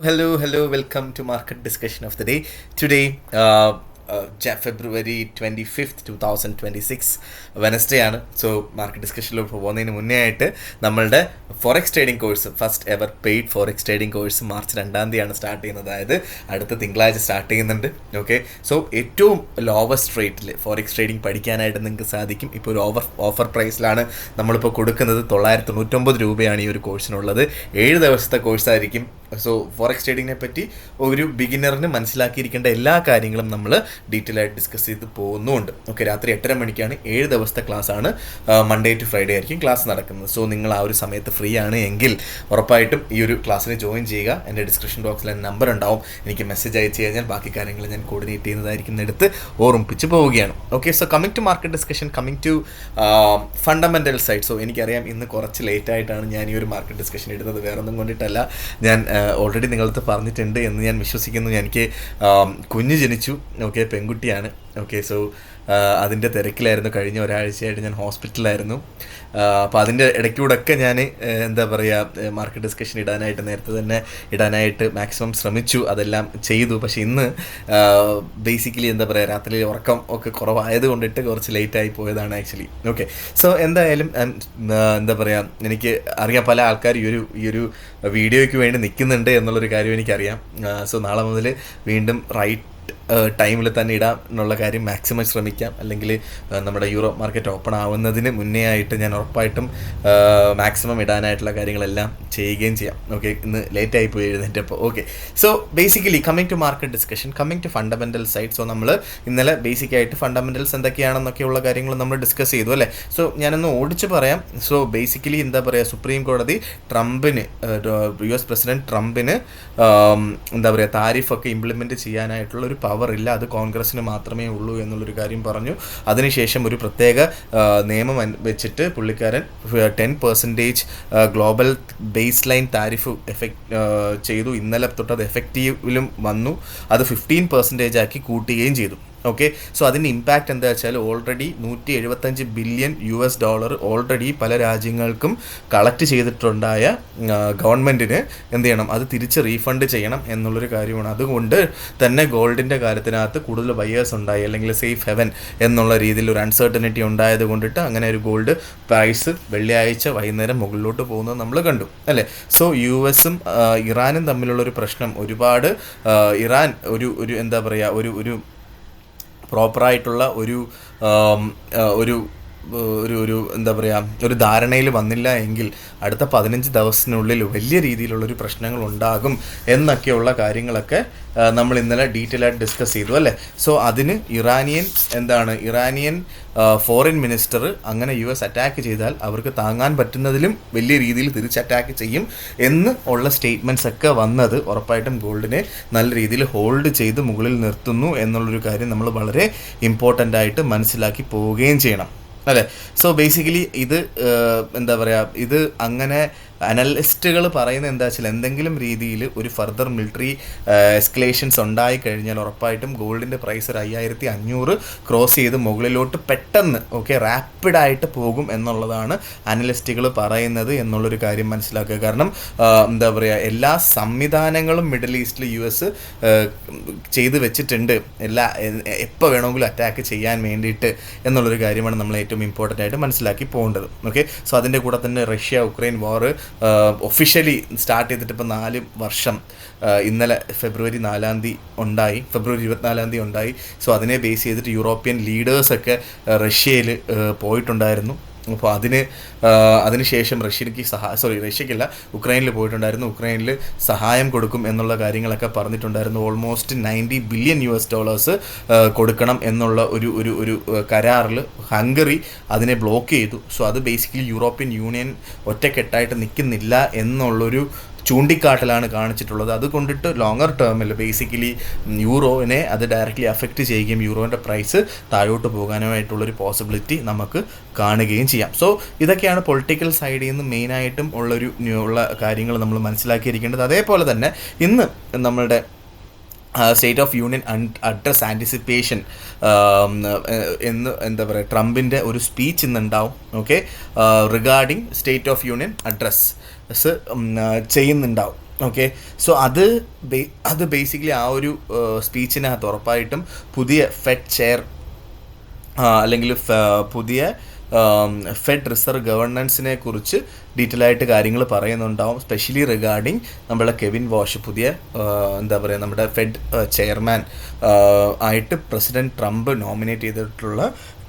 Hello. Welcome to Market Discussion of the Day. Today, February 25th, 2026 Wednesday ആണ്. So market ഡിസ്കഷനിലോട്ട് പോകുന്നതിന് മുന്നേ ആയിട്ട് നമ്മളുടെ forex trading course, first ever paid forex trading course March 2 start ചെയ്യുന്നത്. അതായത് അടുത്ത തിങ്കളാഴ്ച സ്റ്റാർട്ട് ചെയ്യുന്നുണ്ട്. ഓക്കെ, സോ ഏറ്റവും ലോവസ്റ്റ് റേറ്റിൽ ഫോറക്സ് ട്രേഡിംഗ് പഠിക്കാനായിട്ട് നിങ്ങൾക്ക് സാധിക്കും. ഇപ്പോൾ ഒരു ഓഫർ പ്രൈസിലാണ് നമ്മളിപ്പോൾ കൊടുക്കുന്നത്. 999 രൂപയാണ് ഈ ഒരു കോഴ്സിനുള്ളത്. 7 ദിവസത്തെ കോഴ്സായിരിക്കും. സോ ഫോറക്സ് ട്രേഡിങ്ങിനെ പറ്റി ഒരു ബിഗിനറിന് മനസ്സിലാക്കിയിരിക്കേണ്ട എല്ലാ കാര്യങ്ങളും നമ്മൾ ഡീറ്റെയിൽ ആയിട്ട് ഡിസ്കസ് ചെയ്ത് പോകുന്നുണ്ട്. ഓക്കെ, രാത്രി 8:30 മണിക്കാണ്. 7 ദിവസത്തെ ക്ലാസ് ആണ്. മൺഡേ ടു ഫ്രൈഡേ ആയിരിക്കും ക്ലാസ് നടക്കുന്നത്. സോ നിങ്ങൾ ആ ഒരു സമയത്ത് ഫ്രീ ആണ് എങ്കിൽ ഉറപ്പായിട്ടും ഈ ഒരു ക്ലാസ്സിന് ജോയിൻ ചെയ്യുക. എൻ്റെ ഡിസ്ക്രിപ്ഷൻ ബോക്സിൽ നമ്പർ ഉണ്ടാവും. എനിക്ക് മെസ്സേജ് അയച്ചു കഴിഞ്ഞാൽ ബാക്കി കാര്യങ്ങൾ ഞാൻ കോർഡിനേറ്റ് ചെയ്യുന്നതായിരിക്കും എടുത്ത് ഓർമ്മിപ്പിച്ച് പോവുകയാണ്. Okay, so coming to market discussion, coming to fundamental side. So എനിക്കറിയാം ഇന്ന് കുറച്ച് ലേറ്റ് ആയിട്ടാണ് ഞാൻ ഈ ഒരു മാർക്കറ്റ് ഡിസ്കഷൻ ഇടുന്നത്. വേറെ ഒന്നും കൊണ്ടിട്ടല്ല, ഞാൻ ഓൾറെഡി നിങ്ങളടുത്ത് പറഞ്ഞിട്ടുണ്ട് എന്ന് ഞാൻ വിശ്വസിക്കുന്നു. എനിക്ക് കുഞ്ഞ് ജനിച്ചു. ഓക്കെ, പെൺകുട്ടിയാണ്. ഓക്കെ, സോ അതിൻ്റെ തിരക്കിലായിരുന്നു. കഴിഞ്ഞ ഒരാഴ്ചയായിട്ട് ഞാൻ ഹോസ്പിറ്റലിലായിരുന്നു. അപ്പോൾ അതിൻ്റെ ഇടയ്ക്കൂടെയൊക്കെ ഞാൻ എന്താ പറയുക, മാർക്കറ്റ് ഡിസ്കഷൻ നേരത്തെ തന്നെ ഇടാനായിട്ട് മാക്സിമം ശ്രമിച്ചു. അതെല്ലാം ചെയ്തു. പക്ഷേ ഇന്ന് ബേസിക്കലി എന്താ പറയുക, രാത്രി ഉറക്കം ഒക്കെ കുറവായത് കൊണ്ടിട്ട് കുറച്ച് ലേറ്റായി പോയതാണ് ആക്ച്വലി. ഓക്കെ, സോ എന്തായാലും എന്താ പറയുക, എനിക്ക് അറിയാം പല ആൾക്കാർ ഈ ഒരു വീഡിയോയ്ക്ക് വേണ്ടി നിൽക്കുന്നുണ്ട് എന്നുള്ളൊരു കാര്യം എനിക്കറിയാം. സോ നാളെ മുതൽ വീണ്ടും റൈറ്റ് ടൈമിൽ തന്നെ ഇടാം എന്നുള്ള കാര്യം മാക്സിമം ശ്രമിക്കാം. അല്ലെങ്കിൽ നമ്മുടെ യൂറോപ്പ് മാർക്കറ്റ് ഓപ്പൺ ആവുന്നതിന് മുന്നേ ആയിട്ട് ഞാൻ ഉറപ്പായിട്ടും മാക്സിമം ഇടാനായിട്ടുള്ള കാര്യങ്ങളെല്ലാം ചെയ്യുകയും ചെയ്യാം. ഓക്കെ, ഇന്ന് ലേറ്റായി പോയി എഴുന്നേറ്റപ്പോൾ. Okay, so basically coming to market discussion, coming to fundamental side. So നമ്മൾ ഇന്നലെ ബേസിക്കായിട്ട് ഫണ്ടമെൻ്റൽസ് എന്തൊക്കെയാണെന്നൊക്കെയുള്ള കാര്യങ്ങൾ നമ്മൾ ഡിസ്കസ് ചെയ്തു അല്ലേ. സോ ഞാനൊന്ന് ഓടിച്ച് പറയാം. സോ ബേസിക്കലി എന്താ പറയുക, സുപ്രീം കോടതി ട്രംപിന്, US പ്രസിഡന്റ് ട്രംപിന് എന്താ പറയുക, താരിഫൊക്കെ ഇംപ്ലിമെൻറ്റ് ചെയ്യാനായിട്ടുള്ള ഒരു പവർ ഇല്ല, അത് കോൺഗ്രസ്സിന് മാത്രമേ ഉള്ളൂ എന്നുള്ളൊരു കാര്യം പറഞ്ഞു. അതിനുശേഷം ഒരു പ്രത്യേക നിയമം വെച്ചിട്ട് പുള്ളിക്കാരൻ 10% ഗ്ലോബൽ ബേസ് ലൈൻ താരിഫ് ചെയ്തു. ഇന്നലെ തൊട്ട് അത് എഫക്റ്റീവിലും വന്നു. അത് 15% ആക്കി കൂട്ടുകയും ചെയ്തു. ഓക്കെ, സോ അതിൻ്റെ ഇമ്പാക്റ്റ് എന്താ വെച്ചാൽ ഓൾറെഡി $175 ബില്യൺ ഓൾറെഡി പല രാജ്യങ്ങൾക്കും കളക്ട് ചെയ്തിട്ടുണ്ടായ ഗവൺമെൻറ്റിന് എന്ത് ചെയ്യണം, അത് തിരിച്ച് റീഫണ്ട് ചെയ്യണം എന്നുള്ളൊരു കാര്യമാണ്. അതുകൊണ്ട് തന്നെ ഗോൾഡിൻ്റെ കാര്യത്തിനകത്ത് കൂടുതൽ ബയേഴ്സ് ഉണ്ടായി, അല്ലെങ്കിൽ സേഫ് ഹെവൻ എന്നുള്ള രീതിയിൽ ഒരു അൺസർട്ടനിറ്റി ഉണ്ടായത് കൊണ്ടിട്ട് അങ്ങനെ ഒരു ഗോൾഡ് പ്രൈസ് വെള്ളിയാഴ്ച വൈകുന്നേരം മുകളിലോട്ട് പോകുന്നത് നമ്മൾ കണ്ടു അല്ലേ. സോ US-ഉം ഇറാനും തമ്മിലുള്ളൊരു പ്രശ്നം, ഒരുപാട് ഇറാൻ ഒരു എന്താ പറയുക, ഒരു പ്രോപ്പറായിട്ടുള്ള ഒരു എന്താ പറയുക, ഒരു ധാരണയിൽ വന്നില്ല എങ്കിൽ അടുത്ത 15 ദിവസത്തിനുള്ളിൽ വലിയ രീതിയിലുള്ളൊരു പ്രശ്നങ്ങൾ ഉണ്ടാകും എന്നൊക്കെയുള്ള കാര്യങ്ങളൊക്കെ നമ്മൾ ഇന്നലെ ഡീറ്റെയിൽ ആയിട്ട് ഡിസ്കസ് ചെയ്തു അല്ലേ. സോ അതിന് ഇറാനിയൻ ഫോറിൻ മിനിസ്റ്റർ അങ്ങനെ US അറ്റാക്ക് ചെയ്താൽ അവർക്ക് താങ്ങാൻ പറ്റുന്നതിലും വലിയ രീതിയിൽ തിരിച്ച് അറ്റാക്ക് ചെയ്യും എന്ന് ഉള്ള സ്റ്റേറ്റ്മെൻറ്റ്സ് ഒക്കെ വന്നത് ഉറപ്പായിട്ടും ഗോൾഡിനെ നല്ല രീതിയിൽ ഹോൾഡ് ചെയ്ത് മുകളിൽ നിർത്തുന്നു എന്നുള്ളൊരു കാര്യം നമ്മൾ വളരെ ഇമ്പോർട്ടൻ്റ് ആയിട്ട് മനസ്സിലാക്കി പോവുകയും ചെയ്യണം അല്ലേ. സോ ബേസിക്കലി ഇത് എന്താ പറയുക, ഇത് അങ്ങനെ അനലിസ്റ്റുകൾ പറയുന്നത് എന്താ വെച്ചാൽ എന്തെങ്കിലും രീതിയിൽ ഒരു ഫർദർ മിലിറ്ററി എസ്കലേഷൻസ് ഉണ്ടായി കഴിഞ്ഞാൽ ഉറപ്പായിട്ടും ഗോൾഡിൻ്റെ പ്രൈസ് ഒരു 5500 ക്രോസ് ചെയ്ത് മുകളിലോട്ട് പെട്ടെന്ന് റാപ്പിഡായിട്ട് പോകും എന്നുള്ളതാണ് അനലിസ്റ്റുകൾ പറയുന്നത് എന്നുള്ളൊരു കാര്യം മനസ്സിലാക്കുക. കാരണം എന്താ പറയുക, എല്ലാ സംവിധാനങ്ങളും മിഡിൽ ഈസ്റ്റിൽ US ചെയ്ത് വെച്ചിട്ടുണ്ട്, എപ്പോൾ വേണമെങ്കിലും അറ്റാക്ക് ചെയ്യാൻ വേണ്ടിയിട്ട് എന്നുള്ളൊരു കാര്യമാണ് നമ്മൾ ഏറ്റവും ഇമ്പോർട്ടൻ്റ് ആയിട്ട് മനസ്സിലാക്കി പോകേണ്ടത്. ഓക്കെ, സോ അതിൻ്റെ കൂടെ തന്നെ റഷ്യ ഉക്രൈൻ വാർ ഒഫീഷ്യലി സ്റ്റാർട്ട് ചെയ്തിട്ട് ഇപ്പോൾ 4 വർഷം ഇന്നലെ ഫെബ്രുവരി 24 ഉണ്ടായി. സോ അതിനെ ബേസ് ചെയ്തിട്ട് യൂറോപ്യൻ ലീഡേഴ്സൊക്കെ റഷ്യയിൽ പോയിട്ടുണ്ടായിരുന്നു. അപ്പോൾ അതിനുശേഷം റഷ്യക്കല്ല, ഉക്രൈനിൽ പോയിട്ടുണ്ടായിരുന്നു. ഉക്രൈനിൽ സഹായം കൊടുക്കും എന്നുള്ള കാര്യങ്ങളൊക്കെ പറഞ്ഞിട്ടുണ്ടായിരുന്നു. ഓൾമോസ്റ്റ് $90 ബില്യൺ കൊടുക്കണം എന്നുള്ള ഒരു കരാറിൽ ഹംഗറി അതിനെ ബ്ലോക്ക് ചെയ്തു. സോ അത് ബേസിക്കലി യൂറോപ്യൻ യൂണിയൻ ഒറ്റക്കെട്ടായിട്ട് നിൽക്കുന്നില്ല എന്നുള്ളൊരു ചൂണ്ടിക്കാട്ടലാണ് കാണിച്ചിട്ടുള്ളത്. അതുകൊണ്ടിട്ട് ലോങ്ങർ ടേമിൽ ബേസിക്കലി യൂറോവിനെ അത് ഡയറക്റ്റ്ലി അഫക്റ്റ് ചെയ്യുകയും യൂറോൻ്റെ പ്രൈസ് താഴോട്ട് പോകാനുമായിട്ടുള്ളൊരു പോസിബിലിറ്റി നമുക്ക് കാണുകയും ചെയ്യാം. സോ ഇതൊക്കെയാണ് പൊളിറ്റിക്കൽ സൈഡിൽ നിന്ന് മെയിനായിട്ടും ഉള്ള കാര്യങ്ങൾ നമ്മൾ മനസ്സിലാക്കിയിരിക്കേണ്ടത്. അതേപോലെ തന്നെ ഇന്ന് നമ്മളുടെ state of union address anticipation എന്ന് എന്താ പറയുക, ട്രംപിൻ്റെ ഒരു സ്പീച്ച് ഇന്നുണ്ടാവും. Okay, regarding state of union address ചെയ്യുന്നുണ്ടാവും. ഓക്കെ. സോ അത് ബേസിക്കലി ആ ഒരു സ്പീച്ചിനകത്ത് ഉറപ്പായിട്ടും പുതിയ ഫെഡ് ചെയർ അല്ലെങ്കിൽ പുതിയ ഫെഡ് റിസർവ് ഗവർണൻസിനെ കുറിച്ച് ഡീറ്റെയിൽ ആയിട്ട് കാര്യങ്ങൾ പറയുന്നുണ്ടാവും. സ്പെഷ്യലി റിഗാർഡിങ് നമ്മളെ കെവിൻ വാഷ്, പുതിയ എന്താ പറയുക, നമ്മുടെ ഫെഡ് ചെയർമാൻ ആയിട്ട് പ്രസിഡന്റ് ട്രംപ് നോമിനേറ്റ് ചെയ്തിട്ടുള്ള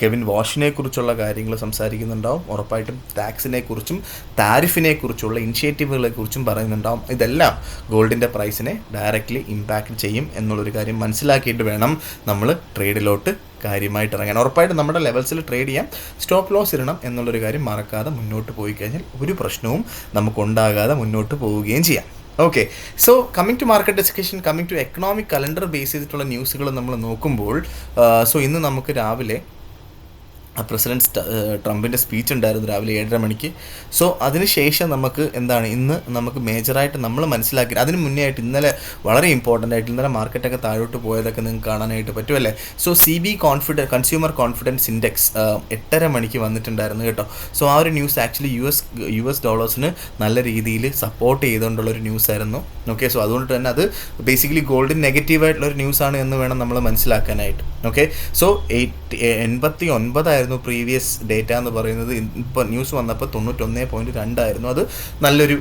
കെവിൻ വാഷിനെ കുറിച്ചുള്ള കാര്യങ്ങൾ സംസാരിക്കുന്നുണ്ടാവും. ഉറപ്പായിട്ടും ടാക്സിനെ കുറിച്ചും താരിഫിനെ കുറിച്ചുള്ള ഇനിഷ്യേറ്റീവുകളെ കുറിച്ചും പറയുന്നുണ്ടാവും. ഇതെല്ലാം ഗോൾഡിൻ്റെ പ്രൈസിനെ ഡയറക്റ്റ്ലി ഇമ്പാക്റ്റ് ചെയ്യും എന്നുള്ളൊരു കാര്യം മനസ്സിലാക്കിയിട്ട് വേണം നമ്മൾ ട്രേഡിലോട്ട് കാര്യമായിട്ട് ഇറങ്ങാൻ. ഉറപ്പായിട്ടും നമ്മുടെ ലെവൽസിൽ ട്രേഡ് ചെയ്യാം, സ്റ്റോപ്പ് ലോസ് ഇടണം എന്നുള്ളൊരു കാര്യം മറക്കാതെ മുന്നോട്ട് പോയി കഴിഞ്ഞാൽ ഒരു പ്രശ്നവും നമുക്കുണ്ടാകാതെ മുന്നോട്ട് പോവുകയും ചെയ്യാം. Okay. So coming to market discussion, coming to economic calendar base ചെയ്തിട്ടുള്ള ന്യൂസുകൾ നമ്മൾ നോക്കുമ്പോൾ, സോ ഇന്ന് നമുക്ക് രാവിലെ പ്രസിഡന്റ് ട്രംപിൻ്റെ സ്പീച്ച് ഉണ്ടായിരുന്നു രാവിലെ 7:30 മണിക്ക്. സോ അതിനുശേഷം നമുക്ക് എന്താണ് ഇന്ന് നമുക്ക് മേജറായിട്ട് നമ്മൾ മനസ്സിലാക്കി, അതിന് മുന്നേ ആയിട്ട് ഇന്നലെ വളരെ ഇമ്പോർട്ടൻ്റ് ആയിട്ട് ഇന്നലെ മാർക്കറ്റൊക്കെ താഴോട്ട് പോയതൊക്കെ നിങ്ങൾക്ക് കാണാനായിട്ട് പറ്റുമല്ലേ. So CB consumer confidence index 8:30 മണിക്ക് വന്നിട്ടുണ്ടായിരുന്നു കേട്ടോ. സോ ആ ഒരു ന്യൂസ് ആക്ച്വലി US ഡോളേഴ്സിന് നല്ല രീതിയിൽ സപ്പോർട്ട് ചെയ്തുകൊണ്ടുള്ളൊരു ന്യൂസ് ആയിരുന്നു. ഓക്കെ. സോ അതുകൊണ്ട് തന്നെ അത് ബേസിക്കലി ഗോൾഡിന് നെഗറ്റീവായിട്ടുള്ളൊരു ന്യൂസാണ് എന്ന് വേണം നമ്മൾ മനസ്സിലാക്കാനായിട്ട്. ഓക്കെ. സോ 89 പ്രീവിയസ് ഡേറ്റ എന്ന് പറയുന്നത്. ഇപ്പോൾ ന്യൂസ് വന്നപ്പോൾ 91.2 ആയിരുന്നു. അത് നല്ലൊരു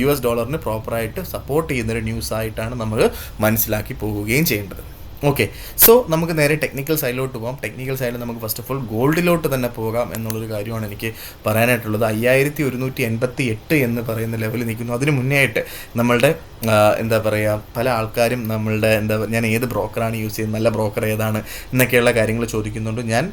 US ഡോളറിന് പ്രോപ്പറായിട്ട് സപ്പോർട്ട് ചെയ്യുന്നൊരു ന്യൂസായിട്ടാണ് നമ്മൾ മനസ്സിലാക്കി പോവുകയും ചെയ്യേണ്ടത്. ഓക്കെ. സോ നമുക്ക് നേരെ ടെക്നിക്കൽ സൈഡിലോട്ട് പോകാം. ടെക്നിക്കൽ സൈഡിൽ നമുക്ക് ഫസ്റ്റ് ഓഫ് ഓൾ ഗോൾഡിലോട്ട് തന്നെ പോകാം എന്നുള്ളൊരു കാര്യമാണ് എനിക്ക് പറയാനായിട്ടുള്ളത്. 5188 എന്ന് പറയുന്ന ലെവലിൽ നിൽക്കുന്നു. അതിന് മുന്നേ ആയിട്ട് നമ്മളുടെ എന്താ പറയുക, പല ആൾക്കാരും നമ്മളുടെ ഞാൻ ഏത് ബ്രോക്കറാണ് യൂസ് ചെയ്യുന്നത്, നല്ല ബ്രോക്കർ ഏതാണ് എന്നൊക്കെയുള്ള കാര്യങ്ങൾ ചോദിക്കുന്നുണ്ട്. ഞാൻ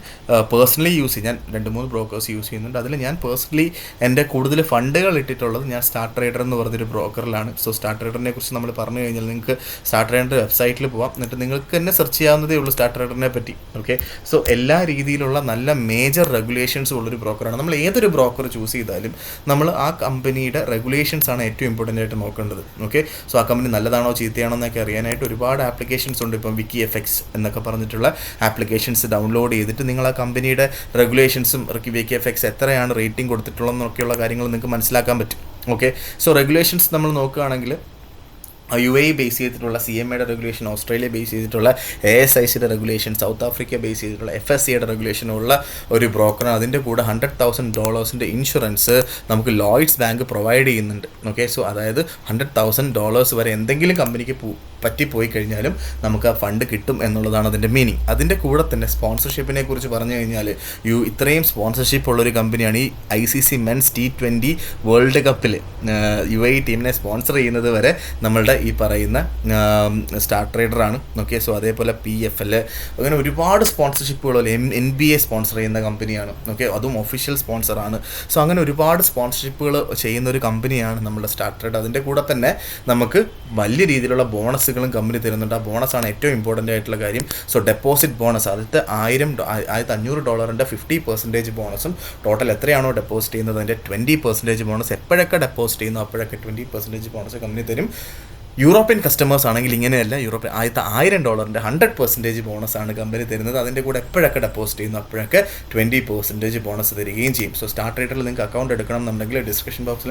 പേഴ്സണലി ഞാൻ 2-3 ബ്രോക്കേഴ്സ് യൂസ് ചെയ്യുന്നുണ്ട്. അതിൽ ഞാൻ പേഴ്സണലി എൻ്റെ കൂടുതൽ ഫണ്ടുകൾ ഇട്ടിട്ടുള്ളത് ഞാൻ സ്റ്റാർ ട്രേഡർ എന്ന് പറഞ്ഞൊരു ബ്രോക്കറിലാണ്. സോ സ്റ്റാർ ട്രേഡറിനെ കുറിച്ച് നമ്മൾ പറഞ്ഞു കഴിഞ്ഞാൽ നിങ്ങൾക്ക് സ്റ്റാർ ട്രേഡറിൻ്റെ വെബ്സൈറ്റിൽ പോകാം, എന്നിട്ട് നിങ്ങൾക്ക് തന്നെ സെർച്ച് ചെയ്യാവുന്നതേ ഉള്ളൂ സ്റ്റാർ ട്രേഡറിനെ പറ്റി. ഓക്കെ. സോ എല്ലാ രീതിയിലുള്ള നല്ല മേജർ റെഗുലേഷൻസ് ഉള്ളൊരു ബ്രോക്കറാണ്. നമ്മൾ ഏതൊരു ബ്രോക്കർ ചൂസ് ചെയ്താലും നമ്മൾ ആ കമ്പനിയുടെ റെഗുലേഷൻസ് ആണ് ഏറ്റവും ഇമ്പോർട്ടൻ്റ് ആയിട്ട് നോക്കേണ്ടത്. ഓക്കെ. സോ ആ കമ്പനി നല്ലതാണോ ചീത്തയാണോ എന്നൊക്കെ അറിയാനായിട്ട് ഒരുപാട് ആപ്ലിക്കേഷൻസ് ഉണ്ട്. ഇപ്പം WikiFX എന്നൊക്കെ പറഞ്ഞിട്ടുള്ള ആപ്ലിക്കേഷൻസ് ഡൗൺലോഡ് ചെയ്തിട്ട് നിങ്ങൾ ആ കമ്പനിയുടെ റെഗുലേഷൻസും WikiFX എത്രയാണ് റേറ്റിംഗ് കൊടുത്തിട്ടുള്ളതെന്നൊക്കെയുള്ള കാര്യങ്ങൾ നിങ്ങൾക്ക് മനസ്സിലാക്കാൻ പറ്റും. ഓക്കെ. സോ റെഗുലേഷൻസ് നമ്മൾ നോക്കുകയാണെങ്കിൽ UAE ബേസ് ചെയ്തിട്ടുള്ള CMAയുടെ റെഗുലേഷൻ, ഓസ്ട്രേലിയ ബേസ് ചെയ്തിട്ടുള്ള ASICയുടെ റെഗുലേഷൻ, സൗത്ത് ആഫ്രിക്ക ബേസ് ചെയ്തിട്ടുള്ള FSCയുടെ റെഗുലേഷനുള്ള ഒരു ബ്രോക്കറാണ്. അതിൻ്റെ കൂടെ $100,000 ഇൻഷുറൻസ് നമുക്ക് ലോയിഡ്സ് ബാങ്ക് പ്രൊവൈഡ് ചെയ്യുന്നുണ്ട്. ഓക്കെ. സോ അതായത് $100,000 വരെ എന്തെങ്കിലും കമ്പനിക്ക് പറ്റിപ്പോയി കഴിഞ്ഞാലും നമുക്ക് ആ ഫണ്ട് കിട്ടും എന്നുള്ളതാണ് അതിൻ്റെ മീനിങ്. അതിൻ്റെ കൂടെ തന്നെ സ്പോൺസർഷിപ്പിനെ കുറിച്ച് പറഞ്ഞു കഴിഞ്ഞാൽ ഇത്രയും സ്പോൺസർഷിപ്പ് ഉള്ളൊരു കമ്പനിയാണ് ഈ ICC മെൻസ് T20 വേൾഡ് കപ്പിൽ UAE ടീമിനെ സ്പോൺസർ ചെയ്യുന്നത് വരെ നമ്മളുടെ ഈ പറയുന്ന സ്റ്റാർ ട്രേഡറാണ്. ഓക്കെ. സോ അതേപോലെ PFL, അങ്ങനെ ഒരുപാട് സ്പോൺസർഷിപ്പുകളല്ലേ. NBA സ്പോൺസർ ചെയ്യുന്ന കമ്പനിയാണ്. ഓക്കെ. അതും ഒഫീഷ്യൽ സ്പോൺസറാണ്. സോ അങ്ങനെ ഒരുപാട് സ്പോൺസർഷിപ്പുകൾ ചെയ്യുന്നൊരു കമ്പനിയാണ് നമ്മുടെ സ്റ്റാർ ട്രേഡ്. അതിൻ്റെ കൂടെ തന്നെ നമുക്ക് വലിയ രീതിയിലുള്ള ബോണസുകളും കമ്പനി തരുന്നുണ്ട്. ആ ബോണസാണ് ഏറ്റവും ഇമ്പോർട്ടൻ്റ് ആയിട്ടുള്ള കാര്യം. സോ ഡെപ്പോസിറ്റ് ബോണസ്, ആദ്യത്തെ $1,500 50% ബോണസും, ടോട്ടൽ എത്രയാണോ ഡെപ്പോസിറ്റ് ചെയ്യുന്നത് അതിൻ്റെ 20% ബോണസ്, എപ്പോഴൊക്കെ ഡെപ്പോസിറ്റ് ചെയ്യുന്നു അപ്പോഴൊക്കെ 20% ബോണസ് കമ്പനി തരും. യൂറോപ്യൻ കസ്റ്റമേഴ്സ് ആണെങ്കിൽ ഇങ്ങനെയല്ല. ആദ്യത്തെ $1,000 100% ബോണസാണ് കമ്പനി തരുന്നത്. അതിൻ്റെ കൂടെ എപ്പോഴൊക്കെ ഡെപ്പോസിറ്റ് ചെയ്യുന്നു അപ്പോഴൊക്കെ 20% ബോണസ് തരികയും ചെയ്യും. സോ സ്റ്റാർ ട്രേഡറിൽ നിങ്ങൾക്ക് അക്കൗണ്ട് എടുക്കണം എന്നുണ്ടെങ്കിൽ ഡിസ്ക്രിപ്ഷൻ ബോക്സിൽ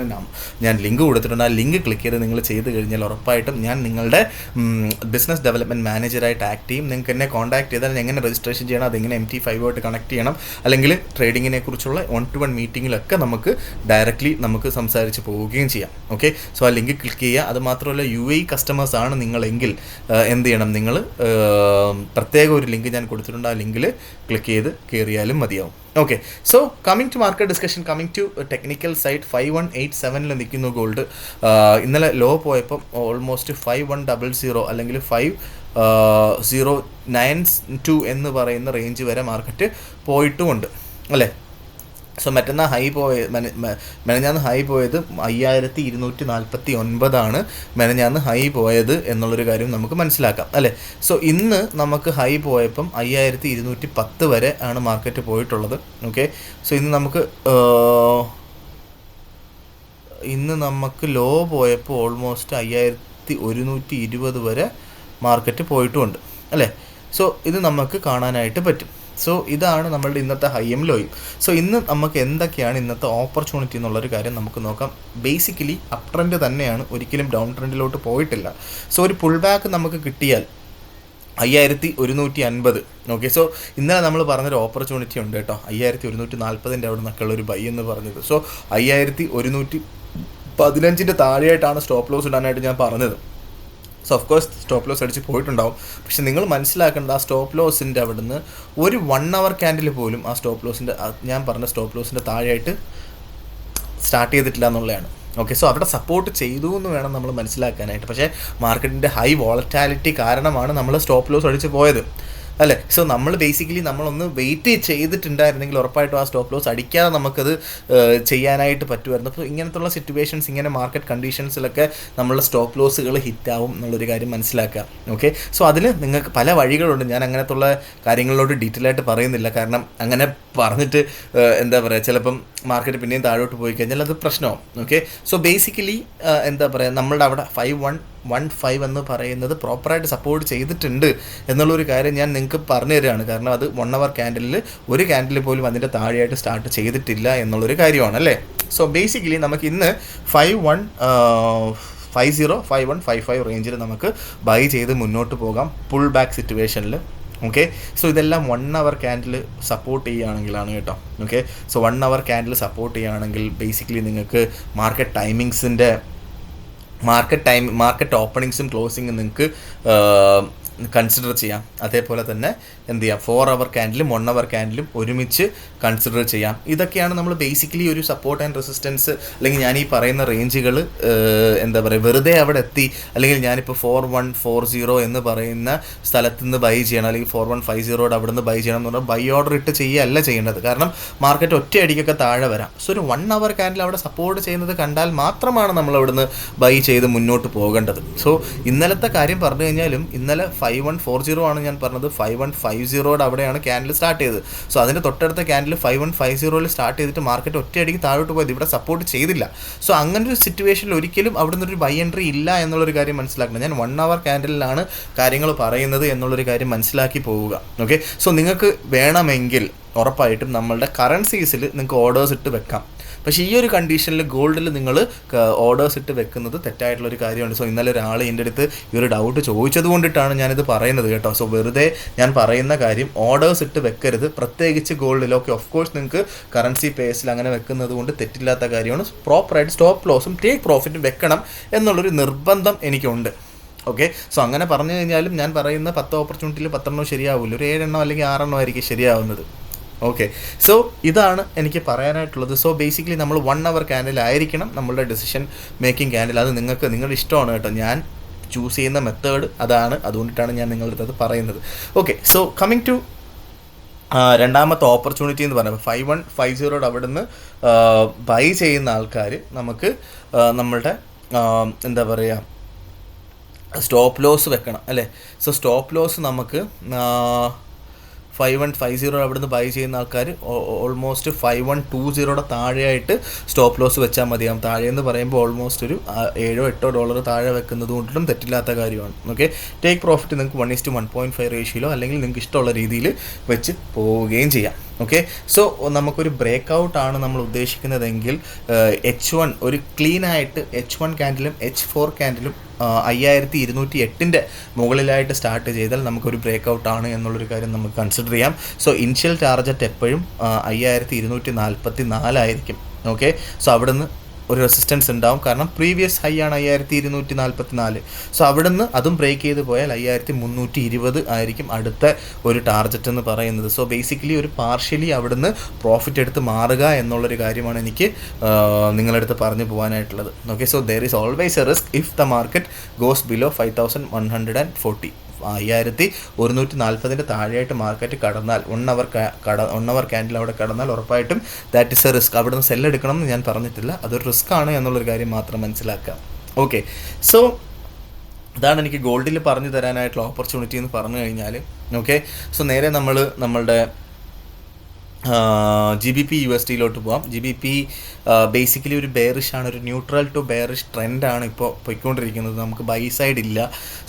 ഞാൻ ലിങ്ക് കൊടുത്തിട്ടുണ്ട്. ആ ലിങ്ക് ക്ലിക്ക് ചെയ്ത് നിങ്ങൾ ചെയ്ത് കഴിഞ്ഞാൽ ഉറപ്പായിട്ടും ഞാൻ നിങ്ങളുടെ ബിസിനസ് ഡെവലപ്മെൻറ്റ് മാനേജറായിട്ട് ആക്ട് ചെയ്യും. നിങ്ങൾക്ക് എന്നെ കോൺടാക്ട് ചെയ്താൽ എങ്ങനെ രജിസ്ട്രേഷൻ ചെയ്യണം, അതെങ്ങനെ MT5 ആയിട്ട് കണക്ട് ചെയ്യണം, അല്ലെങ്കിൽ ട്രേഡിങ്ങിനെ കുറിച്ചുള്ള 1-to-1 മീറ്റിങ്ങിലൊക്കെ നമുക്ക് ഡയറക്റ്റ്ലി നമുക്ക് സംസാരിച്ച് പോവുകയും ചെയ്യാം. ഓക്കെ. സോ ആ ലിങ്ക് ക്ലിക്ക് ചെയ്യുക. അത് മാത്രമല്ല UAE കസ്റ്റമേഴ്സ് ആണ് നിങ്ങളെങ്കിൽ എന്ത് ചെയ്യണം, നിങ്ങൾ പ്രത്യേക ഒരു ലിങ്ക് ഞാൻ കൊടുത്തിട്ടുണ്ട്. ആ ലിങ്കിൽ ക്ലിക്ക് ചെയ്ത് കയറിയാലും മതിയാവും. Okay. So coming to market discussion, coming to technical side, 5187 നിൽക്കുന്നു ഗോൾഡ്. ഇന്നലെ ലോ പോയപ്പം ഓൾമോസ്റ്റ് 5100 അല്ലെങ്കിൽ 5092 എന്ന് പറയുന്ന റേഞ്ച് വരെ മാർക്കറ്റ് പോയിട്ടുമുണ്ട് അല്ലേ. സോ മെനഞ്ഞാന്ന് ഹൈ പോയത് 5249 മെനഞ്ഞാന്ന് ഹൈ പോയത് എന്നുള്ളൊരു കാര്യം നമുക്ക് മനസ്സിലാക്കാം അല്ലേ. സോ ഇന്ന് നമുക്ക് ഹൈ പോയപ്പം 5210 വരെ ആണ് മാർക്കറ്റ് പോയിട്ടുള്ളത്. ഓക്കെ. സോ ഇന്ന് നമുക്ക് ലോ പോയപ്പോൾ ഓൾമോസ്റ്റ് 5120 വരെ മാർക്കറ്റ് പോയിട്ടുമുണ്ട് അല്ലേ. സോ ഇത് നമുക്ക് കാണാനായിട്ട് പറ്റും. സോ ഇതാണ് നമ്മളുടെ ഇന്നത്തെ ഹൈയും ലോയും. സോ ഇന്ന് നമുക്ക് എന്തൊക്കെയാണ് ഇന്നത്തെ ഓപ്പർച്യൂണിറ്റി എന്നുള്ളൊരു കാര്യം നമുക്ക് നോക്കാം. ബേസിക്കലി അപ് ട്രെൻഡ് തന്നെയാണ്, ഒരിക്കലും ഡൗൺ ട്രെൻഡിലോട്ട് പോയിട്ടില്ല. സോ ഒരു പുൾ ബാക്ക് നമുക്ക് കിട്ടിയാൽ 5150. ഓക്കെ, സോ ഇന്നലെ നമ്മൾ പറഞ്ഞൊരു ഓപ്പർച്യൂണിറ്റി ഉണ്ട് കേട്ടോ, 5140 അവിടെ നിന്നൊക്കെയുള്ള ഒരു ബൈ എന്ന് പറഞ്ഞത്. സോ 5115 താഴെയായിട്ടാണ് സ്റ്റോപ്പ് ലോസ് ഇടാനായിട്ട് ഞാൻ പറഞ്ഞത്. So of course stop loss അടിച്ച് പോയിട്ടുണ്ടാവും. പക്ഷെ നിങ്ങൾ മനസ്സിലാക്കേണ്ട ആ സ്റ്റോപ്പ് ലോസിൻ്റെ അവിടുന്ന് ഒരു 1 hour ക്യാൻഡിൽ പോലും ആ സ്റ്റോപ്പ് ലോസിൻ്റെ, ഞാൻ പറഞ്ഞ സ്റ്റോപ്പ് ലോസിൻ്റെ താഴെയായിട്ട് സ്റ്റാർട്ട് ചെയ്തിട്ടില്ല എന്നുള്ളതാണ്. ഓക്കെ, സോ അവിടെ സപ്പോർട്ട് ചെയ്തു എന്ന് വേണം നമ്മൾ മനസ്സിലാക്കാനായിട്ട്. പക്ഷേ മാർക്കറ്റിൻ്റെ ഹൈ വോളറ്റാലിറ്റി കാരണമാണ് നമ്മൾ സ്റ്റോപ്പ് ലോസ് അടിച്ച് പോയത്, അല്ലേ? സോ നമ്മൾ ബേസിക്കലി നമ്മളൊന്ന് വെയിറ്റ് ചെയ്തിട്ടുണ്ടായിരുന്നെങ്കിൽ ഉറപ്പായിട്ടും ആ സ്റ്റോപ്പ് ലോസ് അടിക്കാതെ നമുക്കത് ചെയ്യാനായിട്ട് പറ്റുമായിരുന്നു. അപ്പോൾ ഇങ്ങനത്തുള്ള സിറ്റുവേഷൻസ്, ഇങ്ങനെ മാർക്കറ്റ് കണ്ടീഷൻസിലൊക്കെ നമ്മളുടെ സ്റ്റോപ്പ് ലോസുകൾ ഹിറ്റാവും എന്നുള്ളൊരു കാര്യം മനസ്സിലാക്കുക. ഓക്കെ, സോ അതിന് നിങ്ങൾക്ക് പല വഴികളുണ്ട്. ഞാൻ അങ്ങനത്തുള്ള കാര്യങ്ങളിലോട്ട് ഡീറ്റെയിൽ ആയിട്ട് പറയുന്നില്ല, കാരണം അങ്ങനെ പറഞ്ഞിട്ട് എന്താ പറയുക, ചിലപ്പം മാർക്കറ്റ് പിന്നെയും താഴോട്ട് പോയി കഴിഞ്ഞാൽ അത് പ്രശ്നമാവും. ഓക്കെ, സോ ബേസിക്കലി എന്താ പറയുക, നമ്മളുടെ അവിടെ 5115 എന്ന് പറയുന്നത് പ്രോപ്പറായിട്ട് സപ്പോർട്ട് ചെയ്തിട്ടുണ്ട് എന്നുള്ളൊരു കാര്യം ഞാൻ നിങ്ങൾക്ക് പറഞ്ഞു തരികയാണ്. കാരണം അത് 1 hour ക്യാൻഡിലിൽ ഒരു ക്യാൻഡിൽ പോലും അതിൻ്റെ താഴെയായിട്ട് സ്റ്റാർട്ട് ചെയ്തിട്ടില്ല എന്നുള്ളൊരു കാര്യമാണ്, അല്ലേ? സോ ബേസിക്കലി നമുക്ക് ഇന്ന് 5150 റേഞ്ചിൽ നമുക്ക് ബൈ ചെയ്ത് മുന്നോട്ട് പോകാം പുൾ ബാക്ക് സിറ്റുവേഷനിൽ. ഓക്കെ, സോ ഇതെല്ലാം 1 hour ക്യാൻഡിൽ സപ്പോർട്ട് ചെയ്യുകയാണെങ്കിലാണ് കേട്ടോ. Okay, so 1 hour candle support ചെയ്യുകയാണെങ്കിൽ ബേസിക്കലി നിങ്ങൾക്ക് മാർക്കറ്റ് ഓപ്പണിങ്സും ക്ലോസിങ്ങും നിങ്ങൾക്ക് കൺസിഡർ ചെയ്യാം. അതേപോലെ തന്നെ എന്ത് ചെയ്യാം, 4 hour ക്യാൻഡിലും 1 hour ക്യാൻഡിലും ഒരുമിച്ച് കൺസിഡർ ചെയ്യാം. ഇതൊക്കെയാണ് നമ്മൾ ബേസിക്കലി ഒരു സപ്പോർട്ട് ആൻഡ് റെസിസ്റ്റൻസ്, അല്ലെങ്കിൽ ഞാൻ ഈ പറയുന്ന റേഞ്ചുകൾ എന്താ പറയുക, വെറുതെ അവിടെ എത്തി, അല്ലെങ്കിൽ ഞാനിപ്പോൾ 4140 എന്ന് പറയുന്ന സ്ഥലത്ത് നിന്ന് ബൈ ചെയ്യണം, അല്ലെങ്കിൽ 4150 അവിടെ നിന്ന് ബൈ ചെയ്യണം എന്ന് പറഞ്ഞാൽ ബൈ ഓർഡർ ഇട്ട് ചെയ്യുകയല്ല ചെയ്യേണ്ടത്. കാരണം മാർക്കറ്റ് ഒറ്റയടിക്കൊക്കെ താഴെ വരാം. സോ ഒരു 1 hour ക്യാൻഡിൽ അവിടെ സപ്പോർട്ട് ചെയ്യുന്നത് കണ്ടാൽ മാത്രമാണ് നമ്മൾ അവിടുന്ന് ബൈ ചെയ്ത് മുന്നോട്ട് പോകേണ്ടത്. സോ ഇന്നലത്തെ കാര്യം പറഞ്ഞു കഴിഞ്ഞാലും ഇന്നലെ 5140 ആണ് ഞാൻ പറഞ്ഞത്, 5150 അവിടെയാണ് ക്യാൻഡിൽ സ്റ്റാർട്ട് ചെയ്തത്. സോ അതിൻ്റെ തൊട്ടടുത്ത ക്യാൻഡിൽ 5150 സ്റ്റാർട്ട് ചെയ്തിട്ട് മാർക്കറ്റ് ഒറ്റയടിക്ക് താഴോട്ട് പോയത്, ഇവിടെ സപ്പോർട്ട് ചെയ്തില്ല. സോ അങ്ങനൊരു സിറ്റുവേഷനിൽ ഒരിക്കലും അവിടെ നിന്നൊരു ബൈ എൻട്രി ഇല്ല എന്നുള്ളൊരു കാര്യം മനസ്സിലാക്കണം. ഞാൻ 1 hour ക്യാൻഡിലാണ് കാര്യങ്ങൾ പറയുന്നത് എന്നുള്ളൊരു കാര്യം മനസ്സിലാക്കി പോവുക. ഓക്കെ, സോ നിങ്ങൾക്ക് വേണമെങ്കിൽ ഉറപ്പായിട്ടും നമ്മളുടെ കറൻസീസിൽ നിങ്ങൾക്ക് ഓർഡേഴ്സ് ഇട്ട് വെക്കാം. പക്ഷേ ഈ ഒരു കണ്ടീഷനിൽ ഗോൾഡിൽ നിങ്ങൾ ഓർഡേഴ്സ് ഇട്ട് വെക്കുന്നത് തെറ്റായിട്ടുള്ളൊരു കാര്യമാണ്. സോ ഇന്നലെ ഒരാൾ എൻ്റെ അടുത്ത് ഈ ഒരു ഡൗട്ട് ചോദിച്ചത് കൊണ്ടിട്ടാണ് ഞാനിത് പറയുന്നത് കേട്ടോ. സോ വെറുതെ ഞാൻ പറയുന്ന കാര്യം, ഓർഡേഴ്സ് ഇട്ട് വെക്കരുത്, പ്രത്യേകിച്ച് ഗോൾഡിലൊക്കെ. ഓഫ് കോഴ്സ് നിങ്ങൾക്ക് കറൻസി പേസിൽ അങ്ങനെ വെക്കുന്നത് കൊണ്ട് തെറ്റില്ലാത്ത കാര്യമാണ്. പ്രോപ്പറായിട്ട് സ്റ്റോപ്പ് ലോസും ടേക്ക് പ്രോഫിറ്റും വെക്കണം എന്നുള്ളൊരു നിർബന്ധം എനിക്കുണ്ട്. ഓക്കെ, സോ അങ്ങനെ പറഞ്ഞു കഴിഞ്ഞാലും ഞാൻ പറയുന്ന 10 ഓപ്പർച്യൂണിറ്റിയിൽ 10 ശരിയാവില്ല, ഒരു 7 അല്ലെങ്കിൽ 6 ആയിരിക്കും ശരിയാവുന്നത്. ഓക്കെ, സോ ഇതാണ് എനിക്ക് പറയാനായിട്ടുള്ളത്. സോ ബേസിക്കലി നമ്മൾ 1 hour ക്യാൻഡിലായിരിക്കണം നമ്മളുടെ ഡിസിഷൻ മേക്കിംഗ് ക്യാൻഡിൽ. അത് നിങ്ങളുടെ ഇഷ്ടമാണ് കേട്ടോ. ഞാൻ ചൂസ് ചെയ്യുന്ന മെത്തേഡ് അതാണ്, അതുകൊണ്ടിട്ടാണ് ഞാൻ നിങ്ങളുടെ അടുത്ത് പറയുന്നത്. ഓക്കെ, സോ കമ്മിങ് ടു രണ്ടാമത്തെ ഓപ്പർച്യൂണിറ്റി എന്ന് പറയുമ്പോൾ 5150 അവിടെ നിന്ന് ബൈ ചെയ്യുന്ന ആൾക്കാർ നമുക്ക് നമ്മളുടെ എന്താ പറയുക, സ്റ്റോപ്പ് ലോസ് വെക്കണം, അല്ലേ? സോ സ്റ്റോപ്പ് ലോസ് നമുക്ക് 5150 അവിടെ നിന്ന് ബൈ ചെയ്യുന്ന ആൾക്കാർ ഓൾമോസ്റ്റ് 5120 താഴെയായിട്ട് സ്റ്റോപ്പ് ലോസ് വെച്ചാൽ മതിയാകും. താഴെയെന്ന് പറയുമ്പോൾ ഓൾമോസ്റ്റ് ഒരു $7-8 താഴെ വെക്കുന്നത് കൊണ്ടിട്ടും തെറ്റില്ലാത്ത കാര്യമാണ്. ഓക്കെ, ടേക്ക് പ്രോഫിറ്റ് നിങ്ങൾക്ക് 1:1.5 റേഷ്യോയിലോ അല്ലെങ്കിൽ നിങ്ങൾക്ക് ഇഷ്ടമുള്ള രീതിയിൽ വെച്ച് പോവുകയും ചെയ്യാം. ഓക്കെ, സോ നമുക്കൊരു ബ്രേക്ക് ഔട്ടാണ് നമ്മൾ ഉദ്ദേശിക്കുന്നതെങ്കിൽ H1 ഒരു ക്ലീനായിട്ട് H1 ക്യാൻഡിലും H4 ക്യാൻഡിലും 5208 മുകളിലായിട്ട് സ്റ്റാർട്ട് ചെയ്താൽ നമുക്കൊരു ബ്രേക്ക് ഔട്ടാണ് എന്നുള്ളൊരു കാര്യം നമുക്ക് കൺസിഡർ ചെയ്യാം. സോ ഇനിഷ്യൽ ടാർഗറ്റ് എപ്പോഴും 5244 ആയിരിക്കും. ഓക്കെ, സോ അവിടെ നിന്ന് ഒരു റെസിസ്റ്റൻസ് ഉണ്ടാവും, കാരണം പ്രീവിയസ് ഹൈ ആണ് 5244. സോ അവിടെ നിന്ന് അതും ബ്രേക്ക് ചെയ്ത് പോയാൽ 5320 ആയിരിക്കും അടുത്ത ഒരു ടാർഗറ്റ് എന്ന് പറയുന്നത്. സോ ബേസിക്കലി ഒരു പാർഷ്യലി അവിടെ നിന്ന് പ്രോഫിറ്റ് എടുത്ത് മാറുക എന്നുള്ളൊരു കാര്യമാണ് എനിക്ക് നിങ്ങളുടെ അടുത്ത് പറഞ്ഞു പോകാനായിട്ടുള്ളത്. Okay, so there is always a risk if the market goes below 5140. 5140 താഴെയായിട്ട് മാർക്കറ്റ് കടന്നാൽ 1 hour ക്യാൻഡിൽ അവിടെ കടന്നാൽ ഉറപ്പായിട്ടും ദാറ്റ് ഇസ് എ റിസ്ക്. അവിടെ നിന്ന് സെല്ലെടുക്കണം എന്ന് ഞാൻ പറഞ്ഞിട്ടില്ല, അതൊരു റിസ്ക് ആണ് എന്നുള്ളൊരു കാര്യം മാത്രം മനസ്സിലാക്കാം. ഓക്കെ, സോ ഇതാണ് എനിക്ക് ഗോൾഡിൽ പറഞ്ഞു തരാനായിട്ടുള്ള ഓപ്പർച്യൂണിറ്റി എന്ന് പറഞ്ഞു കഴിഞ്ഞാൽ. ഓക്കെ, സോ നേരെ നമ്മളുടെ GBP USDയിലോട്ട് പോവാം. GBP ബേസിക്കലി ഒരു ബെയറിഷാണ്, ഒരു ന്യൂട്രൽ ടു ബെയറിഷ് ട്രെൻഡാണ് ഇപ്പോൾ പോയിക്കൊണ്ടിരിക്കുന്നത്. നമുക്ക് ബൈ സൈഡ് ഇല്ല.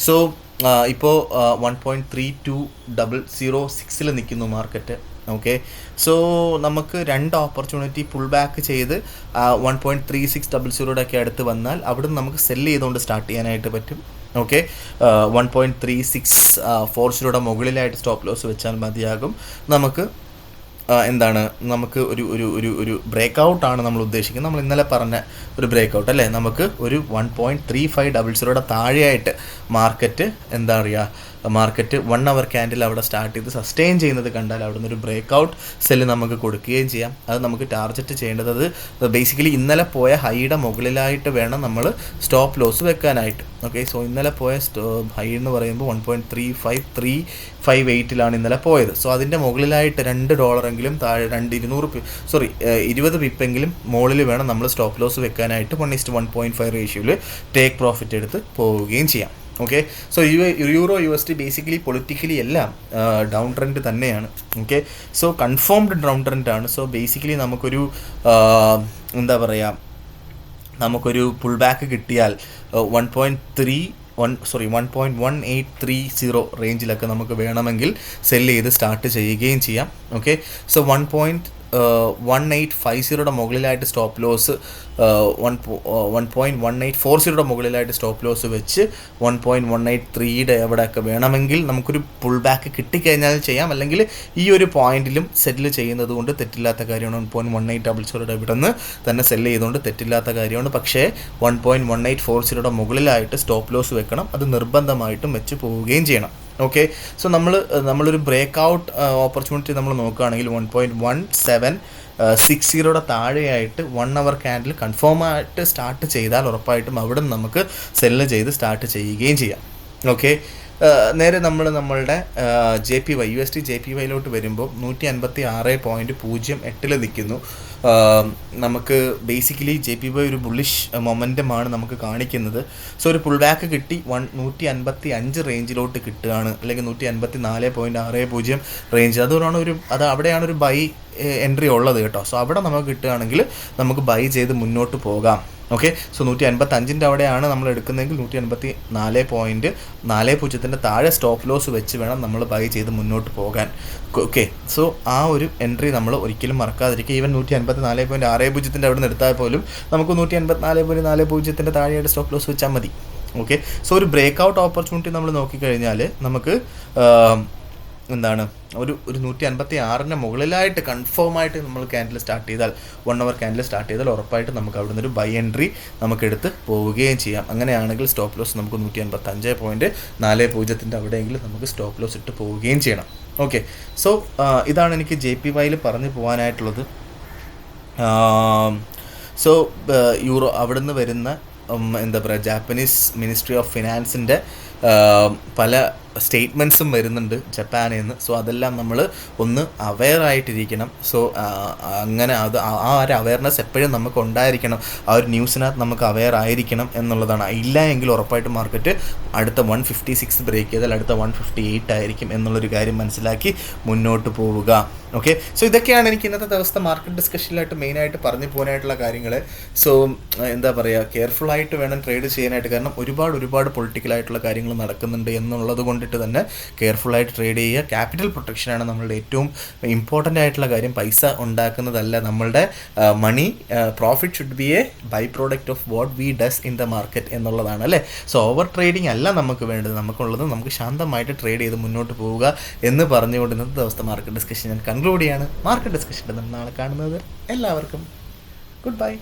സോ ഇപ്പോൾ 1.32006 നിൽക്കുന്നു മാർക്കറ്റ്. ഓക്കെ, സോ നമുക്ക് രണ്ട് ഓപ്പർച്യൂണിറ്റി പുൾ ബാക്ക് ചെയ്ത് 1.3600 ഒക്കെ അടുത്ത് വന്നാൽ അവിടുന്ന് നമുക്ക് സെല്ല് ചെയ്തുകൊണ്ട് സ്റ്റാർട്ട് ചെയ്യാനായിട്ട് പറ്റും. ഓക്കെ, 1.3640 മുകളിലായിട്ട് സ്റ്റോപ്പ് ലോസ് വെച്ചാൽ മതിയാകും. നമുക്ക് എന്താണ്, നമുക്ക് ഒരു ബ്രേക്ക് ഔട്ടാണ് നമ്മൾ ഉദ്ദേശിക്കുന്നത്. നമ്മൾ ഇന്നലെ പറഞ്ഞ ഒരു ബ്രേക്ക് ഔട്ട് അല്ലേ, നമുക്ക് ഒരു 1.3500 താഴെയായിട്ട് മാർക്കറ്റ് എന്താ പറയുക, മാർക്കറ്റ് 1 അവർ ക്യാൻഡിൽ അവിടെ സ്റ്റാർട്ട് ചെയ്ത് സസ്റ്റെയിൻ ചെയ്യുന്നത് കണ്ടാൽ അവിടെ നിന്നൊരു ബ്രേക്ക് ഔട്ട് സെല്ല് നമുക്ക് കൊടുക്കുകയും ചെയ്യാം. അത് നമുക്ക് ടാർഗറ്റ് ചെയ്യേണ്ടത് അത് ബേസിക്കലി ഇന്നലെ പോയ ഹൈയുടെ മുകളിലായിട്ട് വേണം നമ്മൾ സ്റ്റോപ്പ് ലോസ് വെക്കാനായിട്ട്. ഓക്കെ, സോ ഇന്നലെ പോയ ഹൈ എന്ന് പറയുമ്പോൾ 1.35358 ഇന്നലെ പോയത്. സോ അതിൻ്റെ മുകളിലായിട്ട് $2 താഴെ 20 പിപ്പെങ്കിലും മുകളിൽ വേണം നമ്മൾ സ്റ്റോപ്പ് ലോസ് വെക്കാനായിട്ട്. 1:1.5 റേഷ്യോയിൽ ടേക്ക് പ്രോഫിറ്റ് എടുത്ത് പോവുകയും ചെയ്യാം. Okay, so euro USD basically politically എല്ലാം ഡൗൺ ട്രെൻഡ് തന്നെയാണ്. ഓക്കെ, സോ കൺഫേംഡ് ഡൗൺ ട്രെൻഡാണ്. സോ ബേസിക്കലി നമുക്കൊരു എന്താ പറയുക, നമുക്കൊരു പുൾ ബാക്ക് കിട്ടിയാൽ 1.1830 റേഞ്ചിലൊക്കെ നമുക്ക് വേണമെങ്കിൽ സെല്ല് ചെയ്ത് സ്റ്റാർട്ട് ചെയ്യുകയും ചെയ്യാം. ഓക്കെ, സോ 1.1850 മുകളിലായിട്ട് സ്റ്റോപ്പ് ലോസ് 1.1840 മുകളിലായിട്ട് സ്റ്റോപ്പ് ലോസ് വെച്ച് 1.183 എവിടെയൊക്കെ വേണമെങ്കിൽ നമുക്കൊരു പുൾ ബാക്ക് കിട്ടിക്കഴിഞ്ഞാൽ ചെയ്യാം. അല്ലെങ്കിൽ ഈ ഒരു പോയിന്റിലും സെറ്റിൽ ചെയ്യുന്നത് കൊണ്ട് തെറ്റില്ലാത്ത കാര്യമാണ്. 1.1800 ഇവിടെ നിന്ന് തന്നെ സെല്ല് ചെയ്തുകൊണ്ട് തെറ്റില്ലാത്ത കാര്യമാണ്. പക്ഷേ 1.1840 മുകളിലായിട്ട് സ്റ്റോപ്പ് ലോസ് വെക്കണം. അത് നിർബന്ധമായിട്ടും വെച്ച് പോവുകയും ചെയ്യണം. ഓക്കെ, സോ നമ്മളൊരു ബ്രേക്ക് ഔട്ട് ഓപ്പർച്യൂണിറ്റി നമ്മൾ നോക്കുകയാണെങ്കിൽ 1.1760 താഴെയായിട്ട് 1 അവർ ക്യാൻഡിൽ കൺഫേം ആയിട്ട് സ്റ്റാർട്ട് ചെയ്താൽ ഉറപ്പായിട്ടും അവിടെ നിന്ന് നമുക്ക് സെല്ല് ചെയ്ത് സ്റ്റാർട്ട് ചെയ്യുകയും ചെയ്യാം. ഓക്കെ, നേരെ നമ്മളുടെ USD JPYയിലോട്ട് വരുമ്പോൾ 156.08 നിൽക്കുന്നു. നമുക്ക് ബേസിക്കലി JPY ഒരു ബുള്ളിഷ് മൊമെൻറ്റമാണ് നമുക്ക് കാണിക്കുന്നത്. സോ ഒരു പുൾ ബാക്ക് കിട്ടി 155 റേഞ്ചിലോട്ട് കിട്ടുകയാണ്, അല്ലെങ്കിൽ 154.60 റേഞ്ച്, അത് അവിടെയാണ് ഒരു ബൈ എൻട്രി ഉള്ളത് കേട്ടോ. സോ അവിടെ നമുക്ക് കിട്ടുകയാണെങ്കിൽ നമുക്ക് ബൈ ചെയ്ത് മുന്നോട്ട് പോകാം. ഓക്കെ, സോ 155 അവിടെയാണ് നമ്മൾ എടുക്കുന്നതെങ്കിൽ 154.40 താഴെ സ്റ്റോപ്പ് ലോസ് വെച്ച് വേണം നമ്മൾ ബൈ ചെയ്ത് മുന്നോട്ട് പോകാൻ. ഓക്കെ, സോ ആ ഒരു എൻട്രി നമ്മൾ ഒരിക്കലും മറക്കാതിരിക്കുക. ഈവൻ 154.60 അവിടെ നിന്ന് എടുത്താൽ പോലും നമുക്ക് 154.40 താഴെയായിട്ട് സ്റ്റോപ്പ് ലോസ് വെച്ചാൽ മതി. ഓക്കെ, സോ ഒരു ബ്രേക്ക് ഔട്ട് ഓപ്പർച്യൂണിറ്റി നമ്മൾ നോക്കിക്കഴിഞ്ഞാൽ നമുക്ക് എന്താണ്, ഒരു 156 മുകളിലായിട്ട് കൺഫേം ആയിട്ട് നമ്മൾ ക്യാൻഡിൽ സ്റ്റാർട്ട് ചെയ്താൽ 1 അവർ ക്യാൻഡിൽ സ്റ്റാർട്ട് ചെയ്താൽ ഉറപ്പായിട്ട് നമുക്ക് അവിടെ നിന്നൊരു ബൈ എൻട്രി നമുക്ക് എടുത്ത് പോവുകയും ചെയ്യാം. അങ്ങനെയാണെങ്കിൽ സ്റ്റോപ്പ് ലോസ് നമുക്ക് 155.40 അവിടെയെങ്കിലും നമുക്ക് സ്റ്റോപ്പ് ലോസ് ഇട്ട് പോവുകയും ചെയ്യണം. ഓക്കെ, സോ ഇതാണ് എനിക്ക് JPYയിൽ പറഞ്ഞു പോകാനായിട്ടുള്ളത്. സോ യൂറോ അവിടെ നിന്ന് വരുന്ന എന്താ പറയുക, ജാപ്പനീസ് മിനിസ്ട്രി ഓഫ് ഫിനാൻസിൻ്റെ പല സ്റ്റേറ്റ്മെൻറ്റ്സും വരുന്നുണ്ട് ജപ്പാനിൽ നിന്ന്. സോ അതെല്ലാം നമ്മൾ ഒന്ന് അവെയർ ആയിട്ടിരിക്കണം. സോ അങ്ങനെ ആ ഒരു അവെയർനെസ് എപ്പോഴും നമുക്ക് ഉണ്ടായിരിക്കണം. ആ ഒരു ന്യൂസിനകത്ത് നമുക്ക് അവെയർ ആയിരിക്കണം എന്നുള്ളതാണ്. ഇല്ല എങ്കിൽ ഉറപ്പായിട്ട് മാർക്കറ്റ് അടുത്ത 156 ബ്രേക്ക് ചെയ്താൽ അടുത്ത 158 ആയിരിക്കും എന്നുള്ളൊരു കാര്യം മനസ്സിലാക്കി മുന്നോട്ട് പോവുക. ഓക്കെ, സോ ഇതൊക്കെയാണ് എനിക്ക് ഇന്നത്തെ ദിവസത്തെ മാർക്കറ്റ് ഡിസ്കഷനിലായിട്ട് മെയിനായിട്ട് പറഞ്ഞു പോകാനായിട്ടുള്ള കാര്യങ്ങൾ. സോ എന്താ പറയുക, കെയർഫുള്ളായിട്ട് വേണം ട്രേഡ് ചെയ്യാനായിട്ട്. കാരണം ഒരുപാട് പൊളിറ്റിക്കലായിട്ടുള്ള കാര്യങ്ങൾ നടക്കുന്നുണ്ട് എന്നുള്ളത് കൊണ്ടിട്ട് തന്നെ കെയർഫുള്ളായിട്ട് ട്രേഡ് ചെയ്യുക. ക്യാപിറ്റൽ പ്രൊട്ടക്ഷനാണ് നമ്മളുടെ ഏറ്റവും ഇമ്പോർട്ടൻ്റ് ആയിട്ടുള്ള കാര്യം. പൈസ ഉണ്ടാക്കുന്നതല്ല നമ്മളുടെ money. Profit should be a by product of what we does in the market എന്നുള്ളതാണ് അല്ലേ. സോ ഓവർ ട്രേഡിംഗ് അല്ല നമുക്ക് വേണ്ടത്. നമുക്കുള്ളത് നമുക്ക് ശാന്തമായിട്ട് ട്രേഡ് ചെയ്ത് മുന്നോട്ട് പോവുക എന്ന് പറഞ്ഞുകൊണ്ട് ഇന്നത്തെ ദിവസത്തെ മാർക്കറ്റ് ഡിസ്കഷൻ ഞാൻ കൺക്ലൂഡ് ചെയ്യാണ്. മാർക്കറ്റ് ഡിസ്കഷൻ നാളെ കാണുന്നത് എല്ലാവർക്കും ഗുഡ് ബൈ.